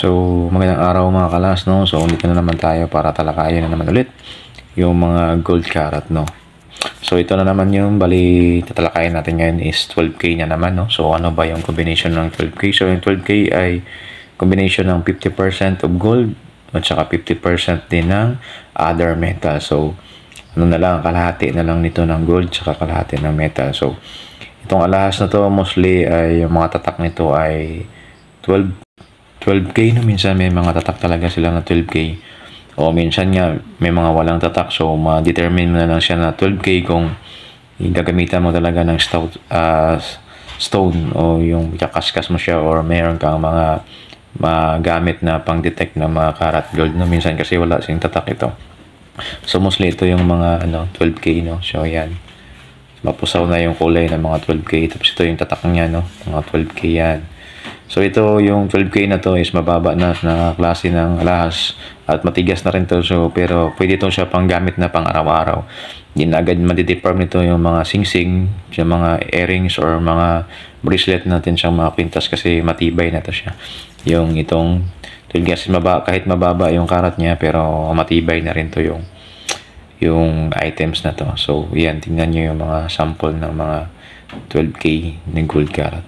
So, magandang araw mga kalas, no? So, dito na naman tayo para talakayin na naman ulit yung mga gold carat, no? So, ito na naman yung bali tatalakayin natin ngayon is 12K na naman, no? So, ano ba yung combination ng 12K? So, yung 12K ay combination ng 50% of gold at saka 50% din ng other metal. So, ano na lang, kalahati na lang nito ng gold saka kalahati ng metal. So, itong alahas na to mostly ay yung mga tatak nito ay 12K no, minsan may mga tatak talaga sila na 12K o minsan nga may mga walang tatak, so ma-determine mo na lang siya na 12K kung gagamitan mo talaga ng stone o yung kakaskas mo siya or meron kang mga magamit na pang-detect na mga karat gold no, minsan kasi wala sing tatak ito. So mostly ito yung mga 12K no, so yan mapusaw na yung kulay ng mga 12K, tapos ito yung tatak niya no, mga 12K yan. So ito yung 12K na to is mababa na klase ng alahas at matigas na rin to, so pero pwede to siya pang gamit na pang araw-araw. Hindi na agad madideform nito yung mga singsing, yung mga earrings or mga bracelet natin siyang mga kwintas kasi matibay na to siya. Yung itong 12K kasi kahit mababa yung karat niya pero matibay na rin to yung items na to. So yan, tingnan nyo yung mga sample ng mga 12K ng gold carat.